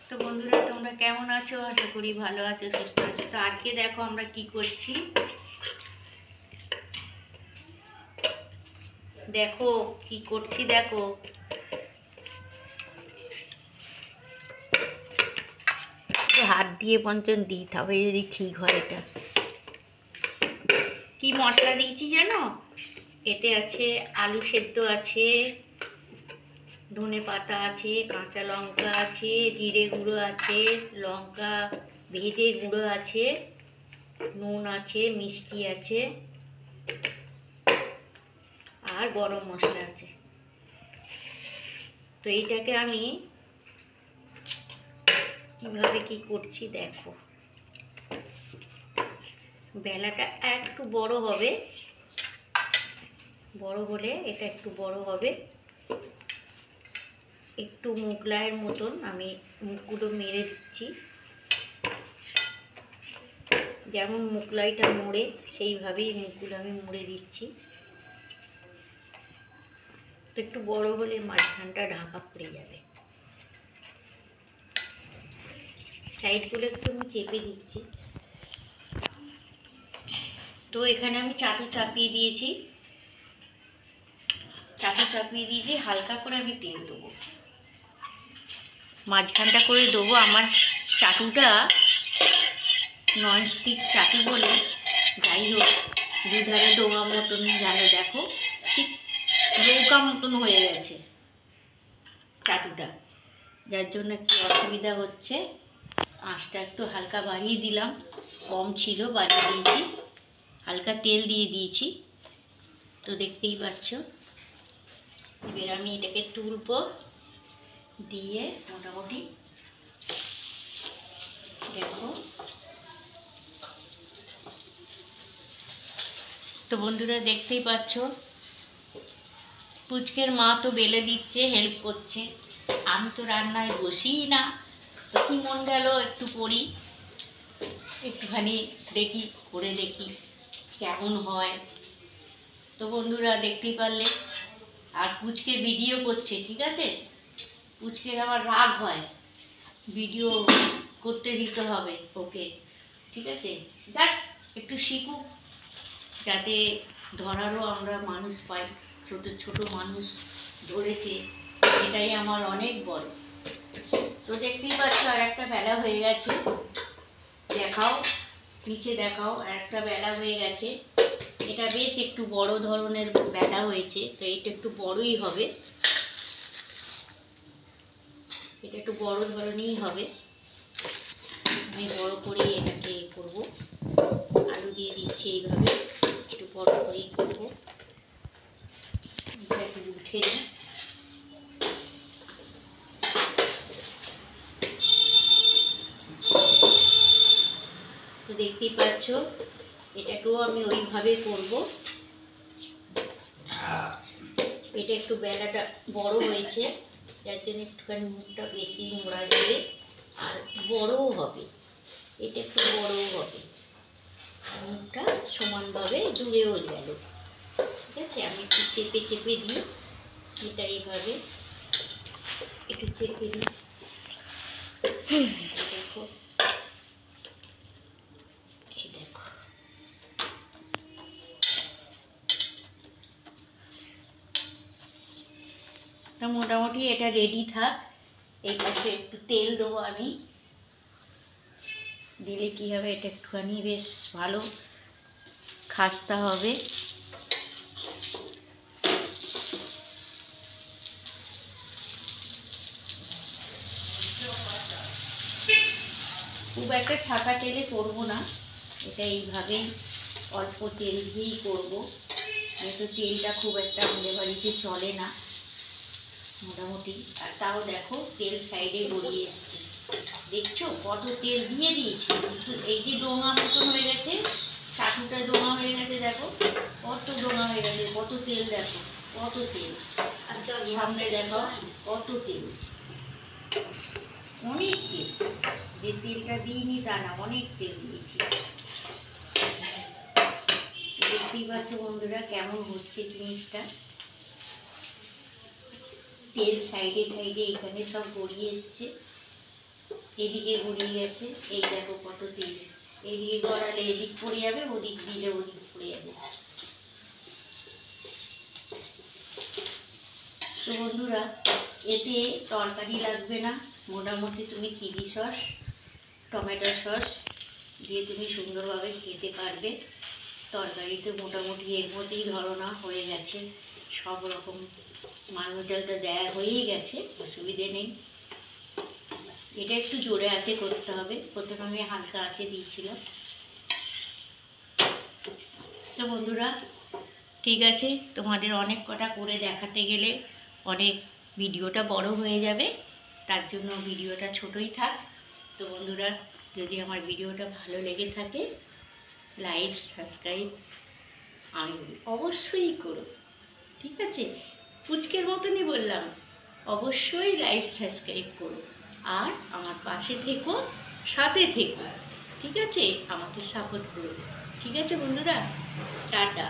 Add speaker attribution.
Speaker 1: তো বন্ধুরা, তোমরা কেমন আছো? আশা করি ভালো আছো, সুস্থ আছো। তো আজকে দেখো আমরা কি করছি, দেখো কি করছি। দেখো হাত দিয়ে পঞ্চন দিই, তবে যদি ঠিক হয়। এটা কি মশলা দিয়েছি জানো? এতে আছে আলু সেদ্ধ আছে, ধনে পাতা আছে, কাঁচা লঙ্কা আছে, জিরে গুঁড়ো আছে, লঙ্কা ভেজে গুঁড়ো আছে, নুন আছে, মিষ্টি আছে, আর গরম মশলা আছে। তো এইটাকে আমি কিভাবে কি করছি দেখো। বেলাটা একটু বড় হবে, বড় হলে এটা একটু বড় হবে, একটু মোগলাইয়ের মতন আমি মুখগুলো মেরে দিচ্ছি। যেমন মোগলাইটা মোড়ে সেইভাবেই মুখগুলো আমি মুড়ে দিচ্ছি। একটু বড় হলে মাঝখানটা ঢাকা পড়ে যাবে। সাইডগুলো একটু আমি চেপে দিচ্ছি। তো এখানে আমি চাটু চাপিয়ে দিয়েছি, হালকা করে আমি তেল দেবো, মাঝখানটা করে দেবো। আমার চাটুটা ননস্টিক চাটু বলে, যাই হোক দুধারে ডোঙা মতন জানো, দেখো ঠিক নৌকা মতন হয়ে গেছে চাটুটা, যার জন্য একটু অসুবিধা হচ্ছে। আঁচটা একটু হালকা বাড়িয়ে দিলাম, কম ছিল বাড়িয়ে দিয়েছি, হালকা তেল দিয়ে দিয়েছি। তো দেখতেই পাচ্ছ। এবার আমি এটাকে তুলব, দিয়ে মোটামুটি দেখো। তো বন্ধুরা দেখতেই পাচ্ছ, পুচকের মা তো বেলে দিচ্ছে, হেল্প করছে। আমি তো রান্নায় বসিই না, তো কি মন গেল একটু করি, একটুখানি দেখি, করে দেখি কেমন হয়। তো বন্ধুরা দেখতেই পারলে। আর পুচকে ভিডিও করছে, ঠিক আছে? পুচকের আবার রাগ হয়, ভিডিও করতে দিতে হবে ওকে, ঠিক আছে? যাক একটু শিখুক, যাতে ধরারও আমরা মানুষ পাই। ছোট ছোট মানুষ ধরেছে, এটাই আমার অনেক বড়। তো দেখতেই পাচ্ছ আর একটা বেলা হয়ে গেছে, দেখাও নিচে দেখাও, আর একটা বেলা হয়ে গেছে। এটা বেশ একটু বড় ধরনের বেলা হয়েছে, তো এটা একটু বড়ই হবে, এটা একটু বড় ধরনেরই হবে। আমি বড় করে এটাকে করব, আলু দিয়ে দিচ্ছি এইভাবে, একটু বড় করেই করবো। এটা একটু উঠে দিই। তো দেখতেই পাচ্ছ, এটাকেও আমি ওইভাবে করব। এটা একটু বেলাটা বড় হয়েছে, যার জন্য একটুখানি মুখটা বেশি মোড়া যাবে, আর বড়ও হবে। এটা একটু বড়ও হবে, মুখটা সমানভাবে জুড়েও গেল, ঠিক আছে? আমি একটু চেপে চেপে দিই, এটা এইভাবে একটু চেপে দিই। দেখো, এই দেখো। তা মোটামুটি এটা রেডি থাক। এই পাশে একটু তেল দেবো আমি, দিলে কী হবে, এটা একটুখানি বেশ ভালো খাস্তা হবে। খুব একটা ছাকা তেলে করবো না, এটা এইভাবেই অল্প তেল দিয়েই করবো, যেহেতু তেলটা খুব একটা আমাদের বাড়িতে চলে না মোটামুটি। আর তাও দেখো তেল সাইডে গড়িয়ে এসছে, দেখছো কত তেল দিয়ে দিয়েছি, কিন্তু এই যে ডোঙা মতন হয়ে গেছে, চাটুটা ডোঙা হয়ে গেছে, দেখো কত ডোঙা হয়ে গেছে, কত তেল, দেখো কত তেল। আচ্ছা সামনে দেখো কত তেল, অনেক তেল। যে তেলটা দিইনি তা না, অনেক তেল দিয়েছি। দেখতেই পাচ্ছ বন্ধুরা কেমন হচ্ছে জিনিসটা, তেল সাইডে সাইডে এখানে সব গড়িয়ে এসছে। এদিকে গড়িয়ে গেছে, এই দেখো কত তেল। এদিকে গড়ালে এদিক পড়ে যাবে, ওদিক দিলে ওদিক পড়ে যাবে। তো বন্ধুরা, এতে তরকারি লাগবে না, মোটামুটি তুমি চিলি সস, টমেটো সস দিয়ে তুমি সুন্দরভাবে খেতে পারবে। তরকারিতে মোটামুটি এর মধ্যেই ধরো না হয়ে গেছে, সব রকম মাংস ডালটা দেয়া হয়েই গেছে, অসুবিধে নেই। এটা একটু জোরে আঁচে করতে হবে, প্রথমে আমি হালকা আঁচে দিয়েছিলাম। তো বন্ধুরা, ঠিক আছে, তোমাদের অনেক কটা করে দেখাতে গেলে অনেক ভিডিওটা বড় হয়ে যাবে, তার জন্য ভিডিওটা ছোটই থাক। তো বন্ধুরা, যদি আমার ভিডিওটা ভালো লেগে থাকে, লাইক সাবস্ক্রাইব আমি অবশ্যই করো, ঠিক আছে? পুচকের মতনই বললাম, অবশ্যই লাইক সাবস্ক্রাইব করো, আর আমার পাশে থেকো, সাথে থেকো, ঠিক আছে? আমাকে সাপোর্ট করো, ঠিক আছে বন্ধুরা? টাটা।